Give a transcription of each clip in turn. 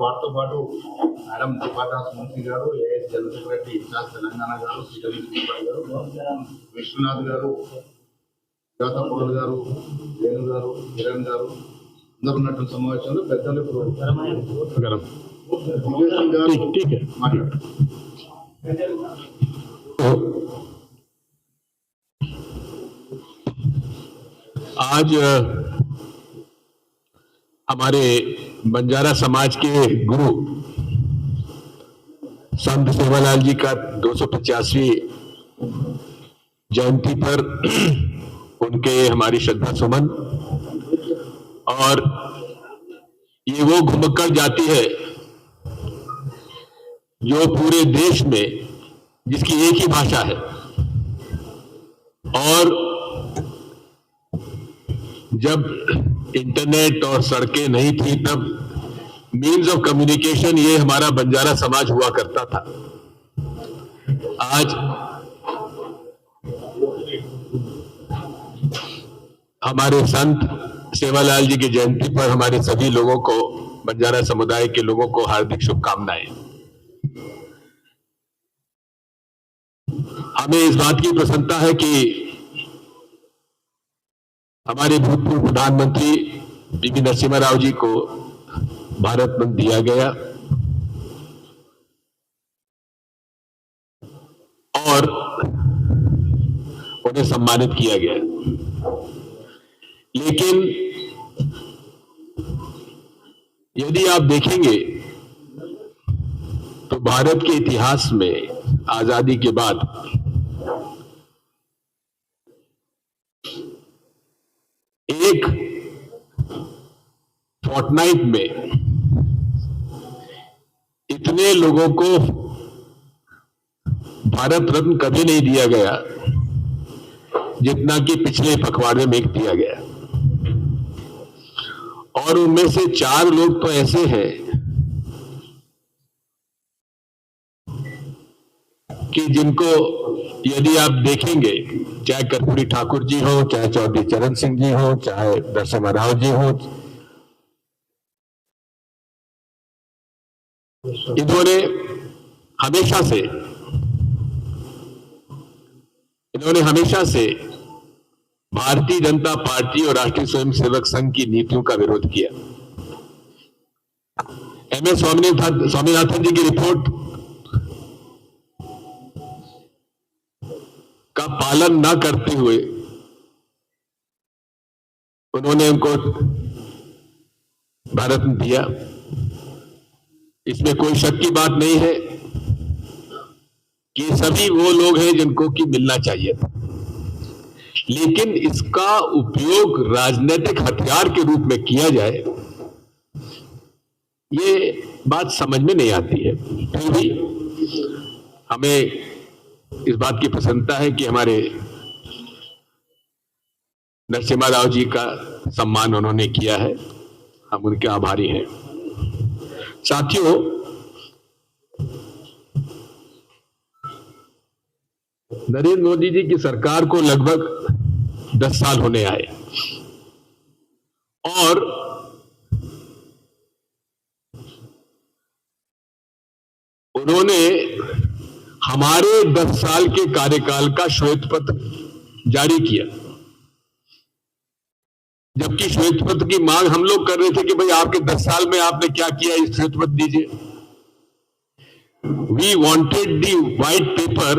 వారితో పాటు మేడం దీపాదాస్ మూర్తి గారు, AS general secretary incharge Telangana గారు, సిడబ్ల్యూ శ్రీపాల్ గారు, విశ్వనాథ్ గారు, జాతపౌల్ గారు, వేణు గారు, కిరణ్ గారు అందరూ ఉన్నటువంటి సమావేశంలో పెద్దలు మాట్లాడారు. आज हमारे बंजारा समाज के गुरु संत सेवालाल जी का 250वीं जयंती पर उनके हमारी श्रद्धा सुमन, और ये वो घुमक्कड़ जाति है जो पूरे देश में जिसकी एक ही भाषा है, और जब इंटरनेट और सड़कें नहीं थी तब मीन्स ऑफ कम्युनिकेशन ये हमारा बंजारा समाज हुआ करता था। आज हमारे संत सेवालाल जी की जयंती पर हमारे सभी लोगों को, बंजारा समुदाय के लोगों को हार्दिक शुभकामनाएं। हमें इस बात की प्रसन्नता है कि हमारे भूतपूर्व प्रधानमंत्री पीवी नरसिम्हा राव जी को भारत रत्न दिया गया और उन्हें सम्मानित किया गया। लेकिन यदि आप देखेंगे तो भारत के इतिहास में आजादी के बाद एक फोर्टनाइट में इतने लोगों को भारत रत्न कभी नहीं दिया गया जितना कि पिछले पखवाड़े में दिया गया। और उनमें से 4 लोग तो ऐसे हैं कि जिनको यदि आप देखेंगे, चाहे कर्पूरी ठाकुर जी हो, चाहे चौधरी चरण सिंह जी हो, चाहे नरसिम्हा राव जी हो, इन्होंने हमेशा से भारतीय जनता पार्टी और राष्ट्रीय स्वयंसेवक संघ की नीतियों का विरोध किया। एमएस स्वामीनाथन जी की रिपोर्ट का पालन न करते हुए उन्होंने उनको भारत रत्न दिया। इसमें कोई शक की बात नहीं है कि सभी वो लोग हैं जिनको कि मिलना चाहिए था, लेकिन इसका उपयोग राजनीतिक हथियार के रूप में किया जाए, ये बात समझ में नहीं आती है। फिर भी हमें इस बात की प्रसन्नता है कि हमारे नरसिम्हा राव जी का सम्मान उन्होंने किया है, हम उनके आभारी हैं। साथियों, नरेंद्र मोदी जी की सरकार को लगभग 10 साल होने आए और उन्होंने हमारे 10 साल के कार्यकाल का श्वेत पत्र जारी किया, जबकि श्वेत पत्र की मांग हम लोग कर रहे थे कि भाई आपके 10 साल में आपने क्या किया, इस श्वेत पत्र दीजिए। We wanted the white paper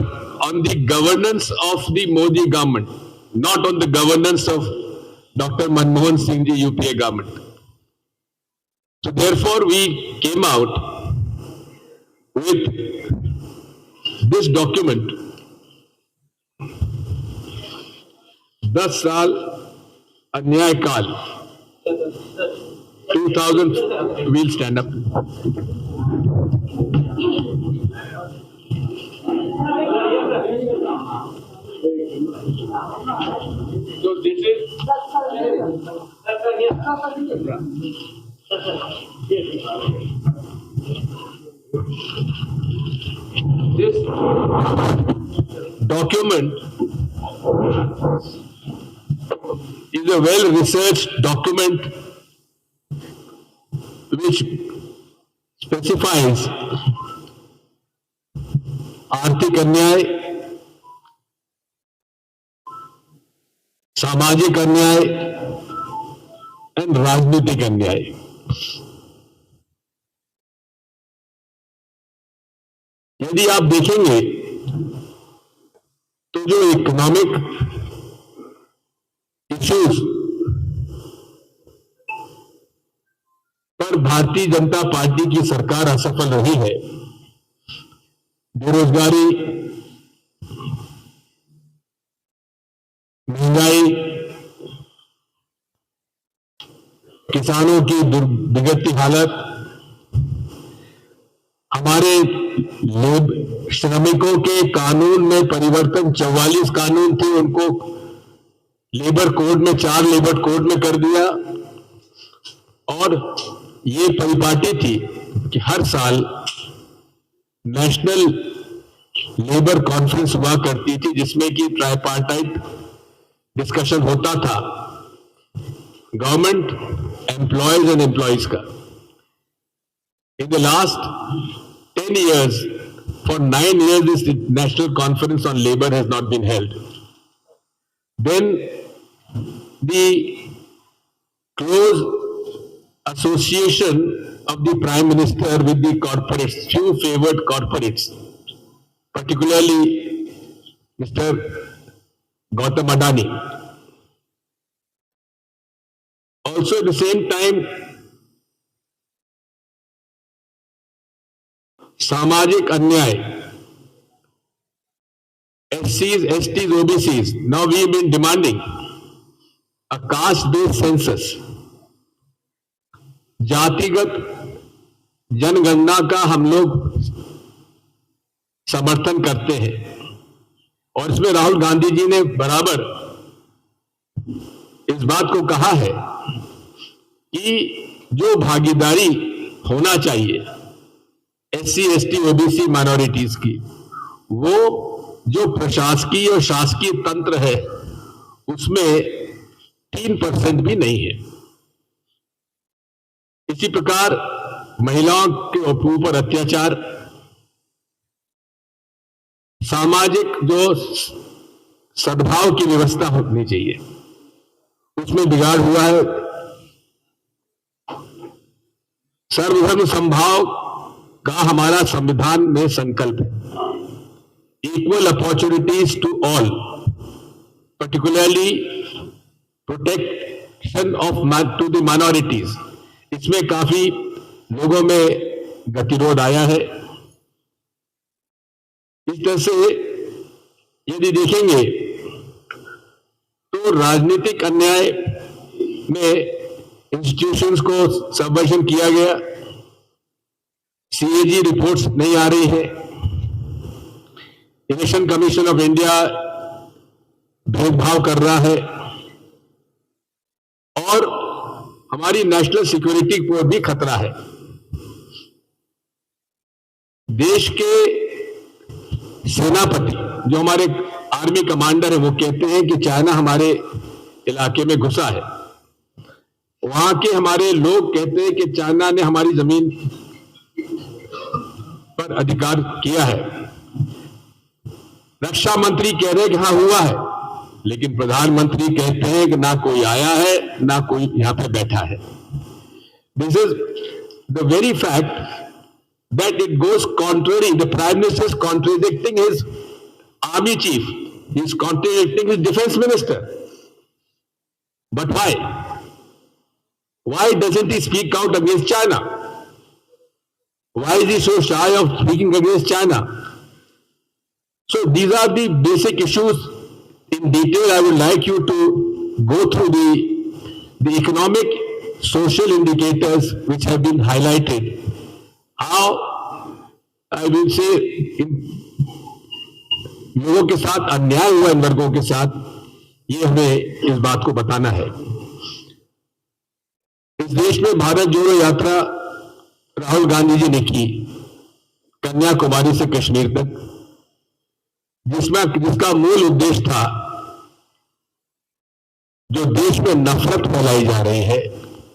on the governance of the Modi government, not on the governance of Dr. Manmohan Singh ji UPA government. So therefore we came out with this document, 10 साल अन्याय काल 2000, we'll stand up. So this is this document is a well-researched document which specifies आर्थिक अन्याय, सामाजिक अन्याय and राजनीतिक अन्याय। यदि आप देखेंगे तो जो इकोनॉमिक इश्यूज पर भारतीय जनता पार्टी की सरकार असफल रही है, बेरोजगारी, महंगाई, किसानों की बिगड़ती हालत, हमारे श्रमिकों के कानून में परिवर्तन, 44 कानून थे उनको लेबर कोड में 4 लेबर कोड में कर दिया, और ये परिपाटी थी कि हर साल नेशनल लेबर कॉन्फ्रेंस हुआ करती थी जिसमें कि ट्राइपार्टाइट डिस्कशन होता था गवर्नमेंट, एम्प्लॉयज एंड एम्प्लॉयज का। In the last 10 years, for 9 years, this National Conference on Labour has not been held. Then the close association of the Prime Minister with the corporates, few favored corporates, particularly Mr. Gautam Adani. Also at the same time, सामाजिक अन्याय, SCs, STs, OBCs. Now we have been demanding a caste-based census. जातिगत जनगणना का हम लोग समर्थन करते हैं, और इसमें राहुल गांधी जी ने बराबर इस बात को कहा है कि जो भागीदारी होना चाहिए SC, ST, OBC माइनॉरिटीज की, वो जो प्रशासकीय और शासकीय तंत्र है उसमें 3% भी नहीं है। इसी प्रकार महिलाओं के ऊपर अत्याचार, सामाजिक जो सद्भाव की व्यवस्था होनी चाहिए उसमें बिगाड़ हुआ है। सर्वधर्म समभाव का हमारा संविधान में संकल्प है, equal opportunities to all, particularly protection of to the minorities. इसमें काफी लोगों में गतिरोध आया है। इस तरह से यदि देखेंगे तो राजनीतिक अन्याय में इंस्टीट्यूशंस को सबवर्जन किया गया, CAG रिपोर्ट्स नहीं आ रही है, इलेक्शन कमीशन ऑफ इंडिया भेदभाव कर रहा है, और हमारी नेशनल सिक्योरिटी को भी खतरा है। देश के सेनापति जो हमारे आर्मी कमांडर है वो कहते हैं कि चाइना हमारे इलाके में घुसा है। वहां के हमारे लोग कहते हैं कि चाइना ने हमारी जमीन पर अधिकार किया है। रक्षा मंत्री कह रहे हैं कि हाँ हुआ है, लेकिन प्रधानमंत्री कहते हैं कि ना कोई आया है ना कोई यहां पे बैठा है। This is the very fact that it goes contrary. The Prime Minister is contradicting his army chief. He is contradicting his defense minister. But why? Why doesn't he speak out against China? Why is he so shy of speaking against China? So these are the basic issues. In detail, I would like you to go through the economic, social indicators which have been highlighted. How I will say लोगों के साथ अन्याय हुआ, इन वर्गों के साथ, ये हमें इस बात को बताना है। इस देश में भारत जोड़ो यात्रा राहुल गांधी जी ने की कन्याकुमारी से कश्मीर तक, जिसका मूल उद्देश्य था जो देश में नफरत फैलाई जा रही है,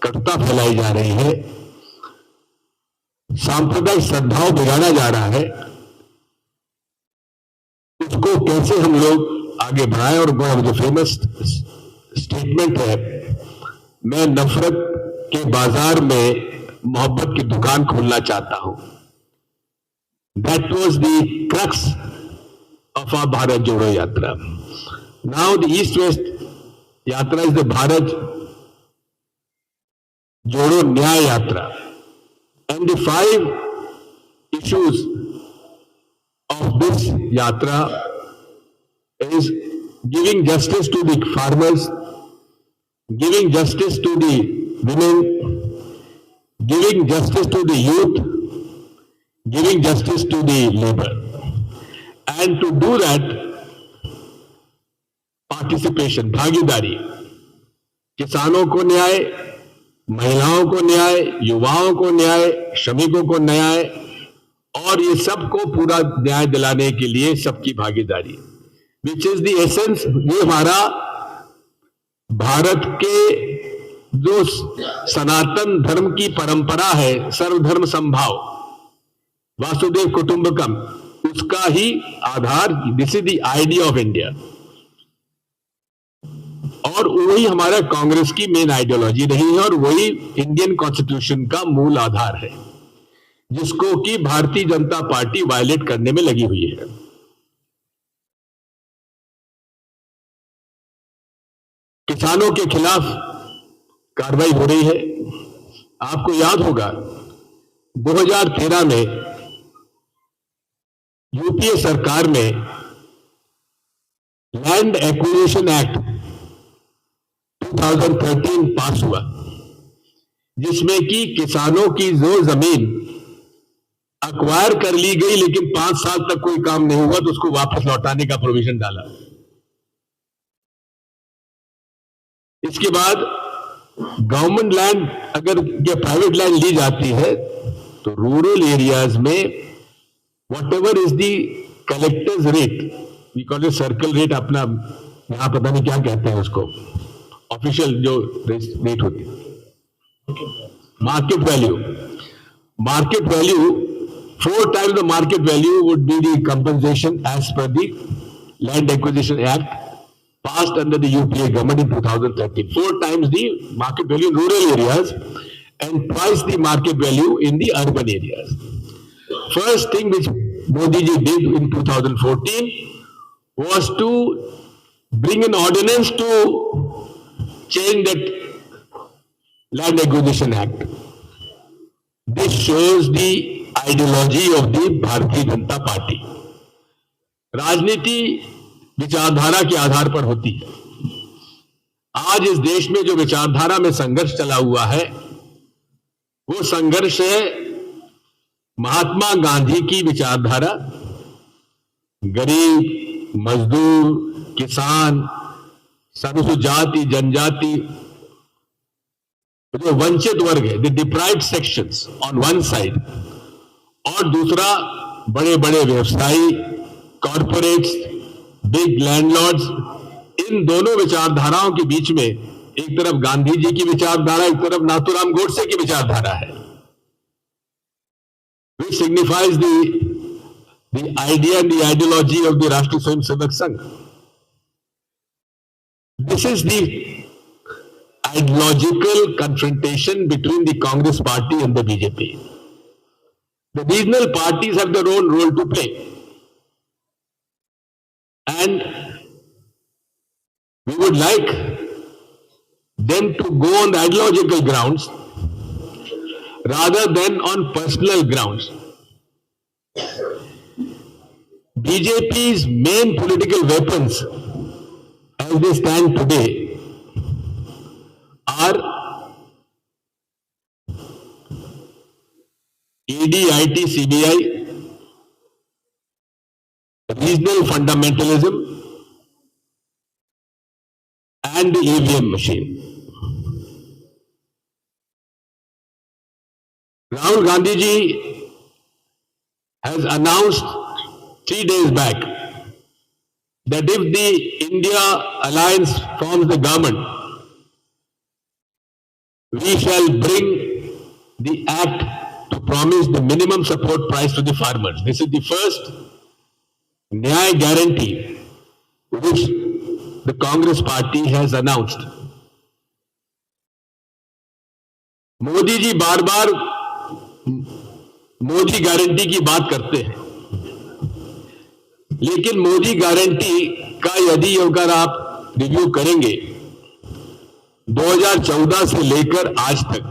कटुता फैलाई जा रही है, सांप्रदायिक सद्भाव बिगाड़ा जा रहा है, उसको कैसे हम लोग आगे बढ़ाएं। और जो फेमस स्टेटमेंट है, मैं नफरत के बाजार में मोहब्बत की दुकान खोलना चाहता हूं, that was the crux of our Bharat Jodo Yatra. Now the east west yatra is the Bharat Jodo Nyay Yatra, and the 5 issues of this yatra is giving justice to the farmers, giving justice to the women, giving justice to the youth, giving justice to the labor. And to do that, participation, भागीदारी, किसानों को न्याय, महिलाओं को न्याय, युवाओं को न्याय, श्रमिकों को न्याय, और ये सबको पूरा न्याय दिलाने के लिए सबकी भागीदारी, विच इज द एसेंस। ये हमारा भारत के जो सनातन धर्म की परंपरा है, सर्वधर्म संभाव, वासुदेव कुटुंबकम, उसका ही आधार, this is the idea of India. और वही हमारा कांग्रेस की मेन आइडियोलॉजी रही है, और वही इंडियन कॉन्स्टिट्यूशन का मूल आधार है, जिसको कि भारतीय जनता पार्टी वायलेट करने में लगी हुई है। किसानों के खिलाफ कार्रवाई हो रही है। आपको याद होगा 2013 में यूपीए सरकार में लैंड एक्विजिशन एक्ट 2013 पास हुआ, जिसमें कि किसानों की जो जमीन अक्वायर कर ली गई लेकिन 5 साल तक कोई काम नहीं हुआ तो उसको वापस लौटाने का प्रोविजन डाला। इसके बाद गवर्नमेंट लैंड अगर ये प्राइवेट लैंड ली जाती है तो रूरल एरियाज में whatever is the collector's rate, we call it circle rate, अपना यहां पता नहीं क्या कहते हैं उसको, ऑफिशियल जो रेट होती है, market value 4 times the market value would be the compensation as per the Land Acquisition Act passed under the UPA government in 2013. 4 times the market value in rural areas and twice the market value in the urban areas. First thing which Modi ji did in 2014 was to bring an ordinance to change that Land Acquisition Act. This shows the ideology of the Bharatiya Janata party. राजनीति विचारधारा के आधार पर होती है। आज इस देश में जो विचारधारा में संघर्ष चला हुआ है, वो संघर्ष है महात्मा गांधी की विचारधारा, गरीब, मजदूर, किसान, अनुसूचित जाति, जनजाति, जो वंचित वर्ग है, the deprived sections on one side, और दूसरा बड़े बड़े व्यवसायी, कॉरपोरेट्स, बिग लैंडलॉर्ड्स, इन दोनों विचारधाराओं के बीच में एक तरफ गांधी जी की विचारधारा, एक तरफ नाथूराम गोडसे की विचारधारा है, which signifies the idea and the ideology of the राष्ट्रीय Swayamsevak Sangh. This is the ideological confrontation between the Congress party and the BJP. The regional parties have their own role to play. And we would like them to go on the ideological grounds rather than on personal grounds. BJP's main political weapons as they stand today are ED, IT, CBI, regional fundamentalism, and the EVM machine. Rahul Gandhi ji has announced 3 days back that if the India Alliance forms the government, we shall bring the act to promise the minimum support price to the farmers. This is the first Nyay guarantee which the Congress party has announced. Modi ji बार बार Modi guarantee की बात करते हैं, लेकिन Modi guarantee का यदि अगर आप रिव्यू करेंगे 2014 से लेकर आज तक,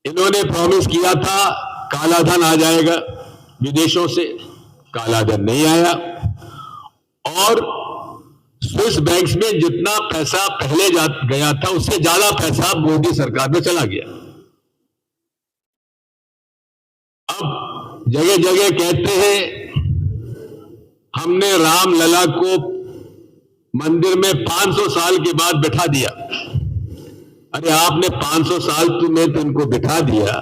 इन्होंने प्रॉमिस किया था काला धन आ जाएगा विदेशों से, काला धन नहीं आया, और स्विस बैंक्स में जितना पैसा पहले गया था उससे ज्यादा पैसा मोदी सरकार में चला गया। अब जगह जगह कहते हैं हमने राम लला को मंदिर में 500 साल के बाद बिठा दिया। अरे आपने 500 साल में तो इनको बिठा दिया,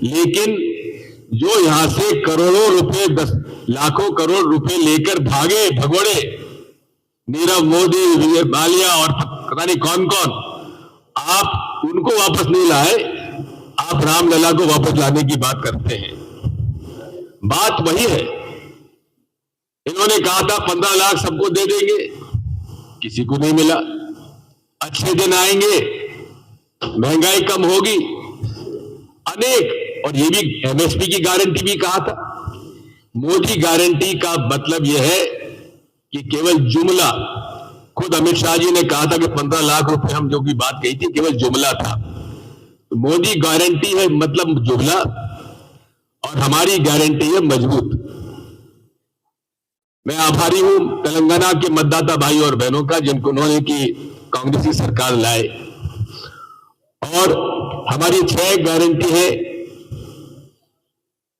लेकिन जो यहां से करोड़ों रुपए, लाखों करोड़ रुपए लेकर भागे भगोड़े, नीरव मोदी, विजय माल्या और पता नहीं कौन कौन, आप उनको वापस नहीं लाए, आप रामलला को वापस लाने की बात करते हैं। बात वही है, इन्होंने कहा था 15 लाख सबको दे देंगे, किसी को नहीं मिला। अच्छे दिन आएंगे, महंगाई कम होगी, अनेक, और ये भी एमएसपी की गारंटी भी कहा था। मोदी गारंटी का मतलब यह है कि केवल जुमला, खुद अमित शाह जी ने कहा था कि 15 लाख रुपए हम जो की बात कही थी केवल जुमला था। तो मोदी गारंटी है मतलब जुमला, और हमारी गारंटी है मजबूत। मैं आभारी हूं तेलंगाना के मतदाता भाई और बहनों का, जिनको उन्होंने की कांग्रेस की सरकार लाए, और हमारी 6 गारंटी है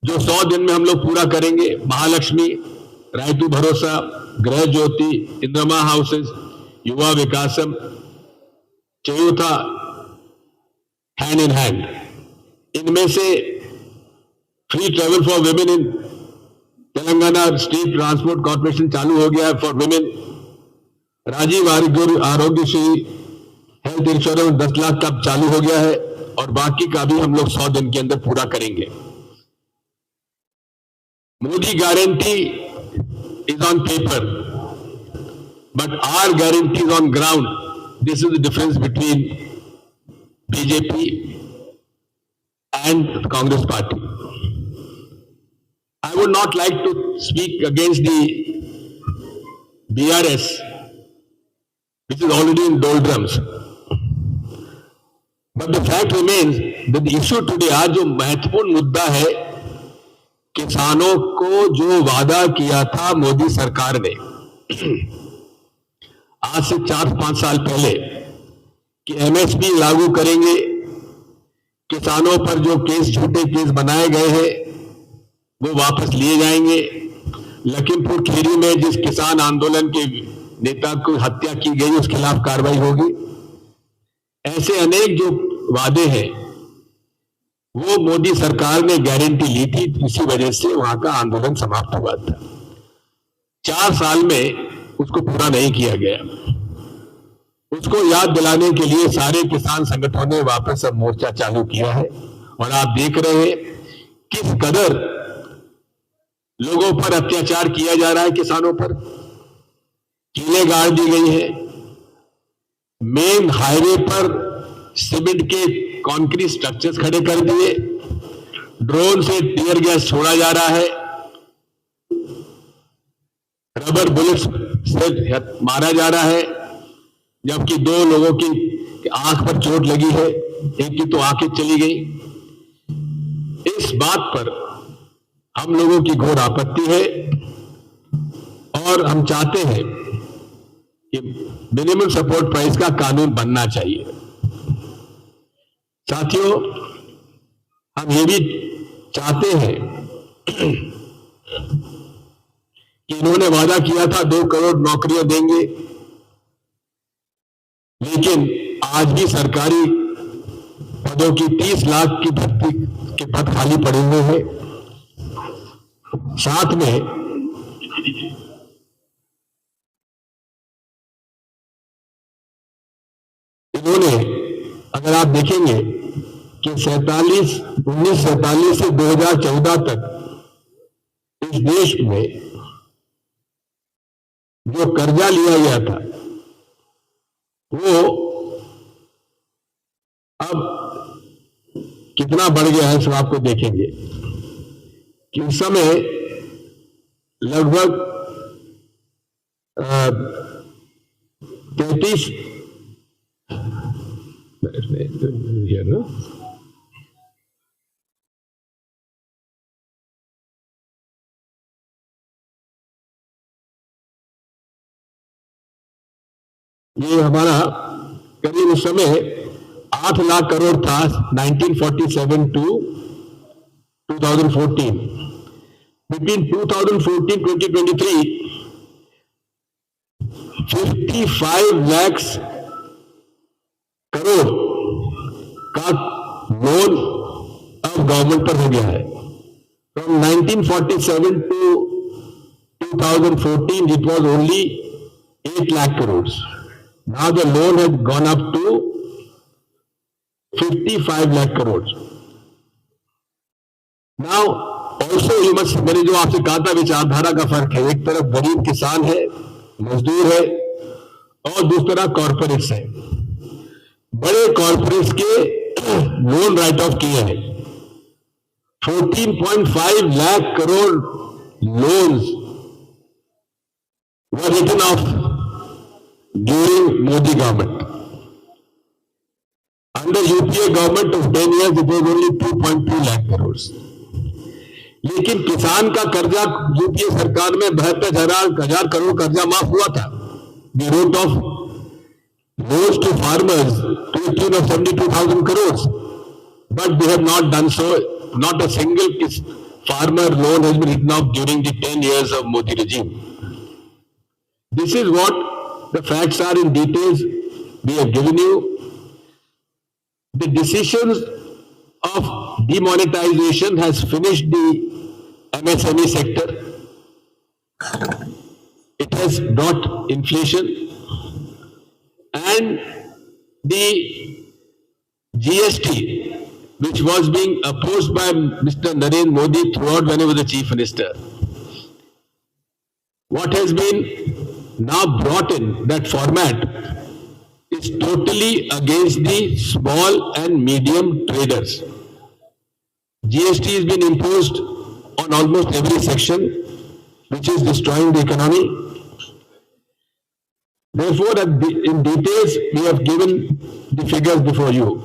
जो 100 दिन में हम लोग पूरा करेंगे। महालक्ष्मी, रायतु भरोसा, गृह ज्योति, इंद्रमा हाउसेस, युवा विकासम, चयूथा, हैंड इन हैंड। इनमें से free travel for women in Telangana state transport corporation चालू हो गया है for women. Rajiv Aarogyasri health insurance 10 lakh का चालू हो गया है, और बाकी का भी हम लोग 100 दिन के अंदर पूरा करेंगे। Modi guarantee is on paper, but our guarantee is on ground. This is the difference between BJP and the Congress party. I would not like to speak against the BRS, which is already in doldrums. But the fact remains that the issue today, आज जो महत्वपूर्ण मुद्दा है, किसानों को जो वादा किया था मोदी सरकार ने आज से 4-5 साल पहले कि एमएसपी लागू करेंगे, किसानों पर जो केस, झूठे केस बनाए गए हैं वो वापस लिए जाएंगे, लखीमपुर खीरी में जिस किसान आंदोलन के नेता को हत्या की गई उसके खिलाफ कार्रवाई होगी। ऐसे अनेक जो वादे हैं वो मोदी सरकार ने गारंटी ली थी, इसी वजह से वहां का आंदोलन समाप्त हुआ था। 4 साल में उसको पूरा नहीं किया गया। उसको याद दिलाने के लिए सारे किसान संगठनों ने वापस अब मोर्चा चालू किया है, और आप देख रहे हैं किस कदर लोगों पर अत्याचार किया जा रहा है, किसानों पर कीलें गाड़ दी गई है। मेन हाईवे पर सीमेंट के कंक्रीट स्ट्रक्चर्स खड़े कर दिए, ड्रोन से टीयर गैस छोड़ा जा रहा है, रबर बुलेट्स से मारा जा रहा है, जबकि 2 लोगों की आंख पर चोट लगी है, एक की तो आंखें चली गई। इस बात पर हम लोगों की घोर आपत्ति है, और हम चाहते हैं कि मिनिमम सपोर्ट प्राइस का कानून बनना चाहिए। साथियों, हम ये भी चाहते हैं कि इन्होंने वादा किया था 2 करोड़ नौकरियां देंगे, लेकिन आज भी सरकारी पदों की 30 लाख की भर्ती के पद खाली पड़े हुए हैं। साथ में इन्होंने, अगर आप देखेंगे कि 1947 से 2014 तक इस देश में जो कर्जा लिया गया था वो अब कितना बढ़ गया है, सब आपको देखेंगे कि उस समय लगभग 33 ये हमारा करीब उस समय 8 लाख करोड़ था 1947 टू 2014. Between 2014-2023, 55 lakhs करोड़ का लोन अब गवर्नमेंट पर हो गया है. From 1947 to 2014, it was only 8 lakh crores. Now the loan has gone up to 55 lakh crores. Now also you must, मैंने जो आपसे कहा था विचारधारा का फर्क है, एक तरफ गरीब किसान है, मजदूर है और दूसरी तरफ कॉर्पोरेट्स हैं. बड़े कॉर्पोरेट्स के लोन राइट ऑफ किए हैं. 14.5 lakh crore loans were written off during Modi government. Under UPA government of 10 years, it was only 2.2 lakh crores. लेकिन किसान का कर्जा यूपीए सरकार में 72,000 करोड़ कर्जा माफ हुआ था. We wrote off loans to farmers to the tune of 72,000 crores. But we have not done so. Not a single farmer loan has been written off during the 10 years of Modi regime. This is what the facts are in details we have given you. The decisions of demonetization has finished the MSME sector. It has brought inflation, and the GST, which was being opposed by Mr. Narendra Modi throughout when he was the chief minister, what has been now brought in that format is totally against the small and medium traders. GST has been imposed on almost every section, which is destroying the economy. Therefore, in details, we have given the figures before you.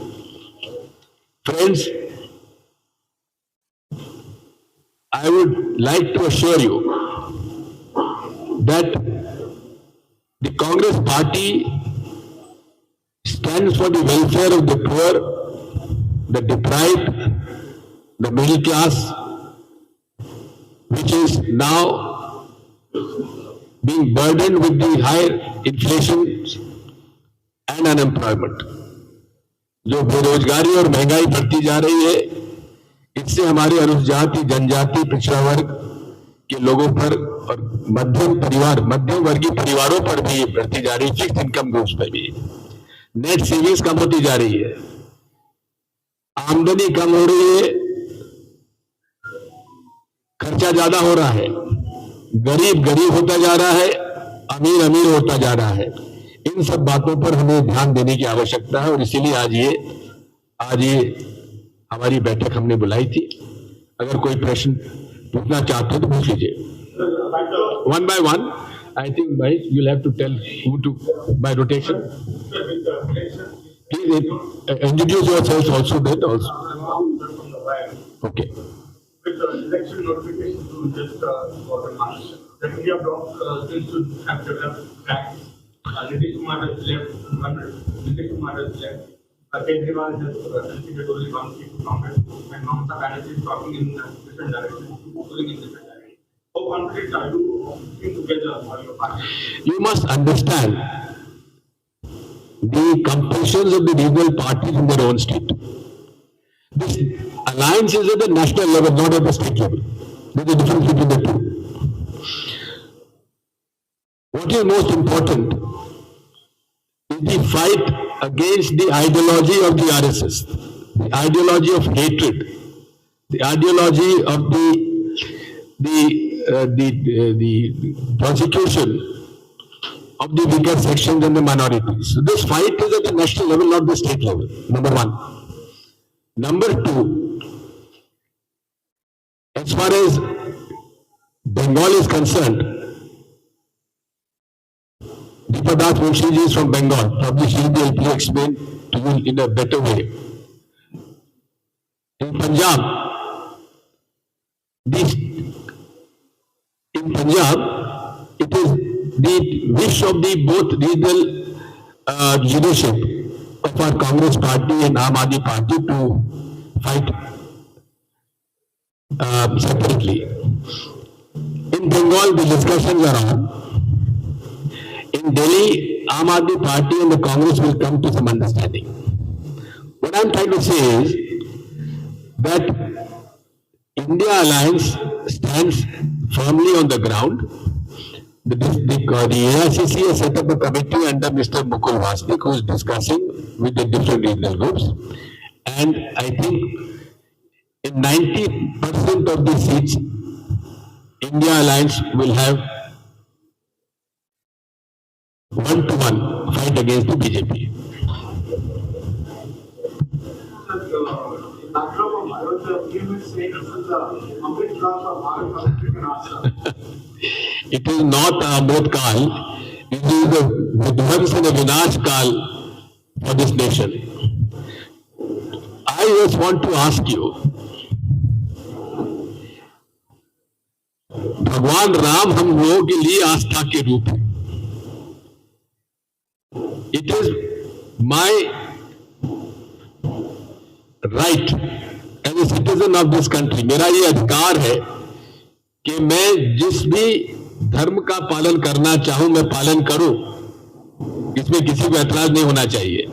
Friends, I would like to assure you that the Congress party stands for the welfare of the poor, the deprived, the middle class, which is now being burdened with the higher inflation and unemployment. जो बेरोजगारी और महंगाई बढ़ती जा रही है, इससे हमारे अनुसूचित जनजाति पिछड़ा वर्ग के लोगों पर और मध्यम वर्गीय परिवारों पर भी बढ़ती जा रही है. फिक्स्ड इनकम ग्रुप्स पर भी नेट सेविंग्स कम होती जा रही है, आमदनी कम हो रही है, खर्चा ज्यादा हो रहा है, गरीब होता जा रहा है, अमीर होता जा रहा है. इन सब बातों पर हमें ध्यान देने की आवश्यकता है और इसीलिए आज ये हमारी बैठक हमने बुलाई थी. अगर कोई प्रश्न पूछना चाहते हो तो पूछ लीजिए. One by one, I think you'll have to tell who to by rotation. Please introduce yourselves also. Okay. With the election notification to just for the March, the India bloc should have developed facts. Nitish Kumar has left. Kejriwal has considered only one seat to Congress, and Mamata Banerjee is talking in different directions, moving in different directions. How confident are you working together for your party? You must understand the compulsions of the regional parties in their own state. This alliance is at the national level, not at the state level. There is a difference between the two. What is most important is the fight against the ideology of the RSS. the ideology of hatred, the ideology of the prosecution of the weaker sections and the minorities. So this fight is at the national level, not the state level, number one. Number two, as far as Bengal is concerned, Deepadas Munshi ji is from Bengal. Probably she will be able to explain to you in a better way. In Punjab, it is the wish of the both regional leadership of our Congress party and Aam Aadmi party to fight separately. In Bengal, the discussions are on. In Delhi, Aam Aadmi party and the Congress will come to some understanding. What I'm trying to say is that India Alliance stands firmly on the ground. The AICC has set up a committee under Mr. Mukul Vasnik, who is discussing with the different regional groups. And I think in 90% of the seats, India Alliance will have one-to-one fight against the BJP. It is not a Amrit Kal, it is the Vidhwans and a Vinash Kal for this nation. I just want to ask you, भगवान राम हम लोगों के लिए आस्था के रूप है. It is my right as a citizen of this country, मेरा ये अधिकार है कि मैं जिस भी धर्म का पालन करना चाहूं मैं पालन करूं, इसमें किसी को ऐतराज नहीं होना चाहिए.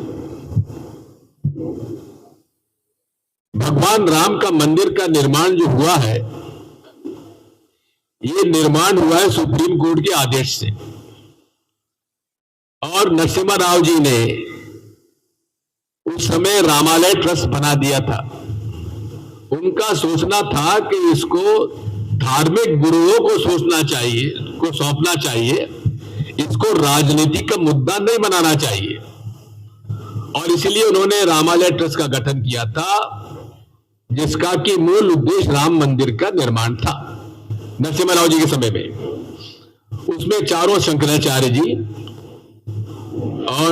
भगवान राम का मंदिर का निर्माण जो हुआ है, ये निर्माण हुआ है सुप्रीम कोर्ट के आदेश से, और नरसिम्हा राव जी ने उस समय रामालय ट्रस्ट बना दिया था. उनका सोचना था कि इसको धार्मिक गुरुओं को सोचना चाहिए, को सौंपना चाहिए, इसको राजनीति का मुद्दा नहीं बनाना चाहिए, और इसलिए उन्होंने रामालय ट्रस्ट का गठन किया था, जिसका कि मूल उद्देश्य राम मंदिर का निर्माण था नरसिम्हा राव जी के समय में. उसमें चारों शंकराचार्य जी और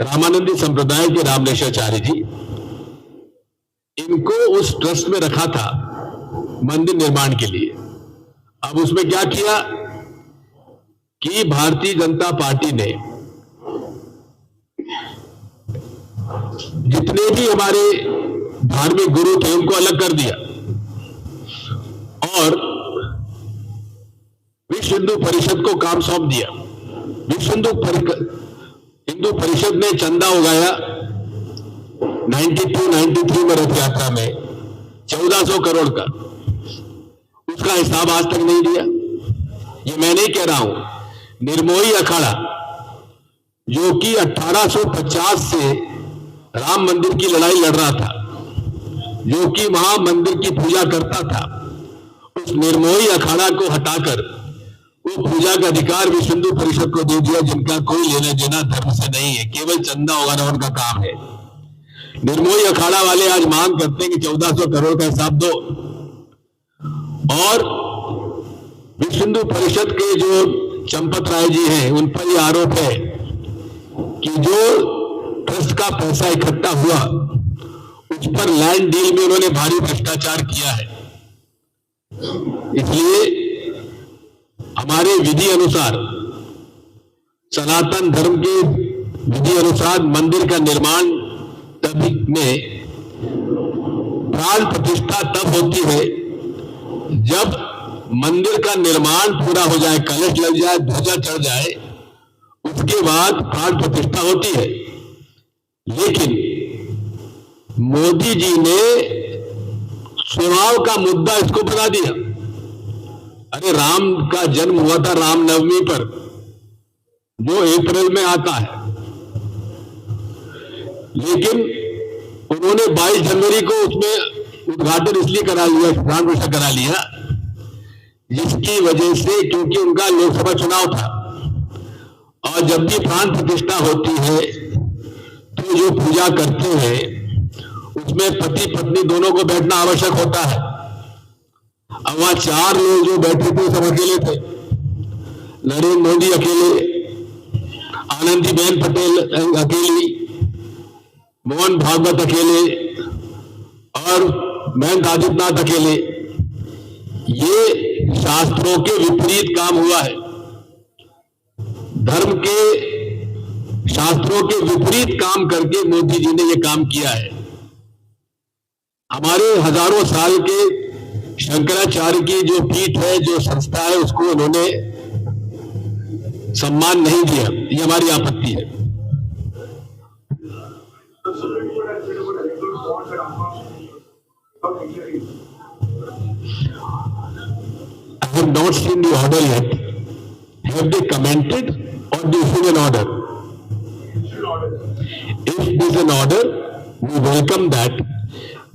रामानंदी संप्रदाय के रामलेशाचार्य जी, इनको उस ट्रस्ट में रखा था मंदिर निर्माण के लिए. अब उसमें क्या किया कि भारतीय जनता पार्टी ने जितने भी हमारे धार्मिक गुरु थे उनको अलग कर दिया, और विश्व हिंदू परिषद को काम सौंप दिया. विश्व हिंदू परिषद ने चंदा उगाया 92-93 में रथ यात्रा में 1400 करोड़ का. उसका हिसाब आज तक नहीं दिया. ये मैं नहीं कह रहा हूं, निर्मोही अखाड़ा जो कि 1850 से राम मंदिर की लड़ाई लड़ रहा था, जो कि वहां मंदिर की पूजा करता था, उस निर्मोही अखाड़ा को हटाकर वो पूजा का अधिकार विश्व हिंदू परिषद को दे दिया, जिनका कोई लेना देना धर्म से नहीं है, केवल चंदा उगाना उनका काम है. निर्मोही अखाड़ा वाले आज मांग करते हैं कि 1400 करोड़ का हिसाब दो, और विश्व हिंदू परिषद के जो चंपत राय जी हैं उन पर यह आरोप है कि जो ट्रस्ट का पैसा इकट्ठा हुआ उस पर लैंड डील में उन्होंने भारी भ्रष्टाचार किया है. इसलिए हमारे विधि अनुसार, सनातन धर्म के विधि अनुसार मंदिर का निर्माण तभी में प्राण प्रतिष्ठा तब होती है जब मंदिर का निर्माण पूरा हो जाए, कलश लग जाए, ध्वजा चढ़ जाए, उसके बाद प्राण प्रतिष्ठा होती है. लेकिन मोदी जी ने चुनाव का मुद्दा इसको बना दिया. अरे राम का जन्म हुआ था रामनवमी पर, जो अप्रैल में आता है, लेकिन उन्होंने 22 जनवरी को उसमें उद्घाटन इसलिए करा लिया, प्राण प्रतिष्ठा करा लिया, जिसकी वजह से, क्योंकि उनका लोकसभा चुनाव था, और जब भी प्राण प्रतिष्ठा होती है तो जो पूजा करते हैं उसमें पति पत्नी दोनों को बैठना आवश्यक होता है। अब वहां 4 लोग जो बैठे थे सब अकेले थे, नरेंद्र मोदी अकेले, आनंदीबेन पटेल अकेली, मोहन भागवत अकेले और मयंक आदित्यनाथ अकेले। ये शास्त्रों के विपरीत काम हुआ है, धर्म के शास्त्रों के विपरीत काम करके मोदी जी ने ये काम किया है। हमारे हजारों साल के शंकराचार्य की जो पीठ है, जो संस्था है, उसको उन्होंने सम्मान नहीं दिया, ये हमारी आपत्ति है। I have not seen the order yet. Have they commented or they issued an order? If there is an order, we welcome that,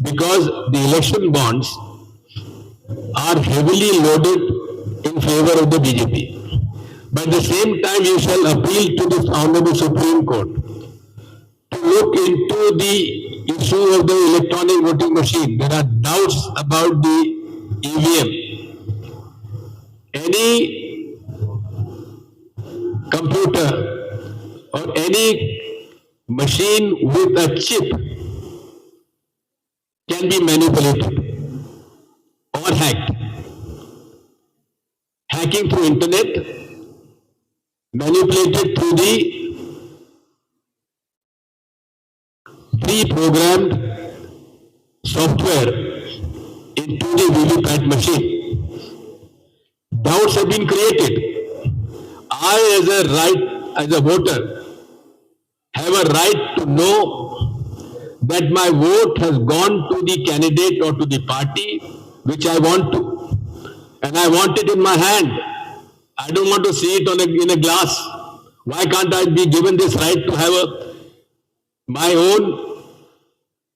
because the election bonds are heavily loaded in favor of the BJP. But at the same time, we shall appeal to the Honorable Supreme Court to look into the issue of the electronic voting machine. There are doubts about the EVM. Any computer or any machine with a chip can be manipulated or hacked. Hacking through internet, manipulated through the pre-programmed software into the VVPAT machine. Doubts have been created. I, as a voter, have a right to know that my vote has gone to the candidate or to the party which I want to, and I want it in my hand. I don't want to see it in a glass. Why can't I be given this right to have my own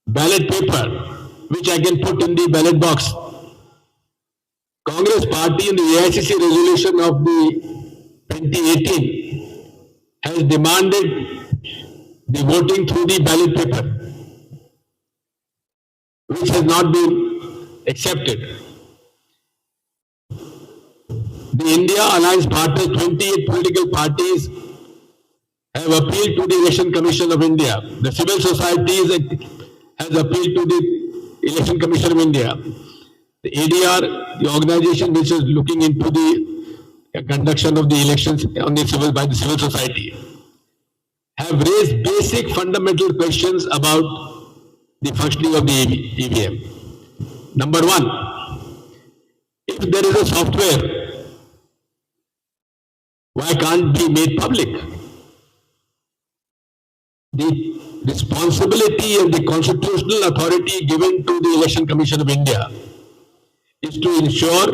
ballot paper which I can put in the ballot box? Congress party in the AICC resolution of the 2018 has demanded the voting through the ballot paper, which has not been accepted. The India Alliance partners, 28 political parties, have appealed to the Election Commission of India. The civil societies has appealed to the Election Commission of India. The ADR, the organization which is looking into the conduction of the elections by the civil society, have raised basic fundamental questions about the functioning of the EVM. Number one, if there is a software, why can't it be made public? The responsibility and the constitutional authority given to the Election Commission of India is to ensure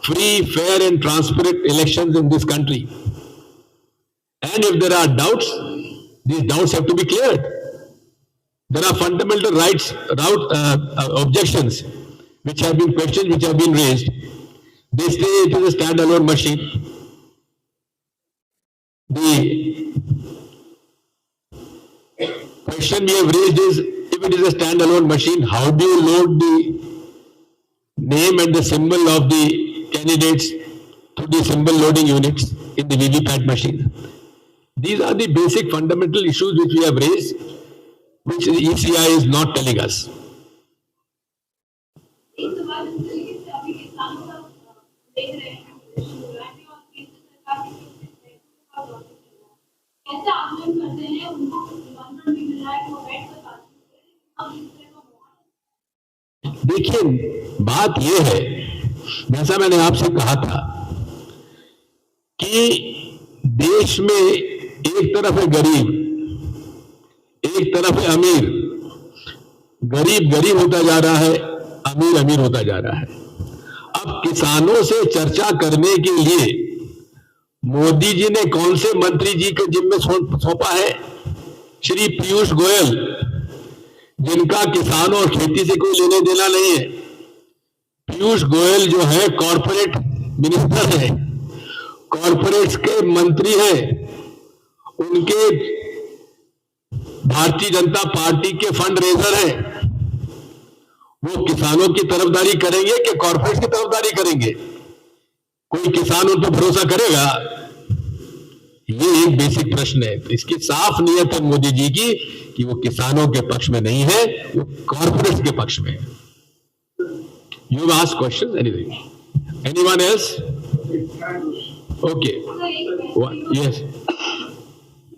free, fair and transparent elections in this country. And if there are doubts, these doubts have to be cleared. There are fundamental rights, objections which have been questioned, which have been raised. They say it is a standalone machine. The question we have raised is, if it is a standalone machine, how do you load the name and the symbol of the candidates to the symbol loading units in the VVPAT machine? These are the basic fundamental issues which we have raised, which the ECI is not telling us. देखिए, बात यह है, जैसा मैंने आपसे कहा था कि देश में एक तरफ है गरीब, एक तरफ है अमीर। गरीब गरीब होता जा रहा है, अमीर अमीर होता जा रहा है। अब किसानों से चर्चा करने के लिए मोदी जी ने कौन से मंत्री जी के जिम्मे सौंपा है? श्री पीयूष गोयल, जिनका किसानों और खेती से कोई लेने देना नहीं है। पीयूष गोयल जो है कॉरपोरेट मिनिस्टर है, कॉरपोरेट्स के मंत्री हैं, उनके भारतीय जनता पार्टी के फंड रेजर हैं। वो किसानों की तरफदारी करेंगे कि कॉरपोरेट्स की तरफदारी करेंगे? कोई किसान उन पर भरोसा करेगा? ये एक बेसिक प्रश्न है। इसकी साफ नियत है मोदी जी की कि वो किसानों के पक्ष में नहीं है, वो कॉरपोरेट्स के पक्ष में है। You ask questions, anything? Anyone else? Okay. What? Yes.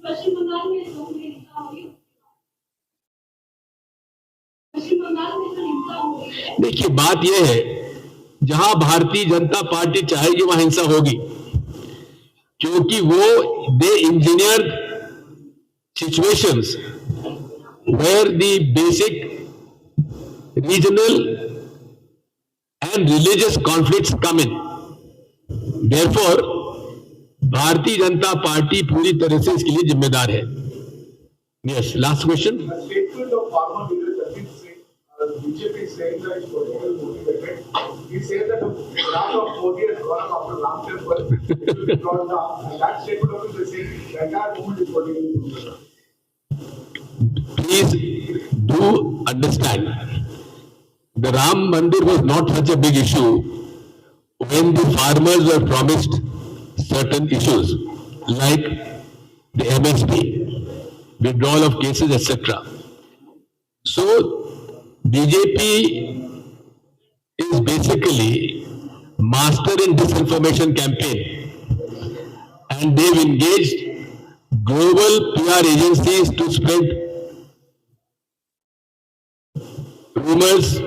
पश्चिम बंगाल में जो हिंसा हुई, पश्चिम बंगाल में जो हिंसा हुई, देखिए बात यह है, जहां भारतीय जनता पार्टी चाहेगी वहां हिंसा होगी, क्योंकि वो they engineer situations where the basic regional and religious conflicts come in. Therefore, Bharatiya Janata party पूरी तरह से इसके लिए जिम्मेदार है। Yes, last question. A statement of farmer leader Jatin Singh, BJP is saying that it's politically motivated. He says that the wrath of Modi has gone up after Ram Temple, it will be brought down. And that statement of his is saying the entire movement is politically motivated. Please do understand, the Ram Mandir was not such a big issue when the farmers were promised certain issues like the MSP, withdrawal of cases, etc. So BJP is basically master in disinformation campaign, and they've engaged global PR agencies to spread rumors,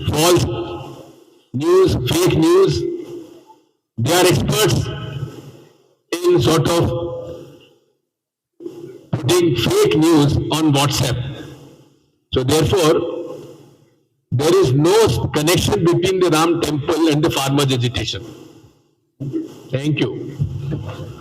false news, fake news. They are experts in sort of putting fake news on WhatsApp. So therefore, there is no connection between the Ram temple and the farmers' agitation. Thank you.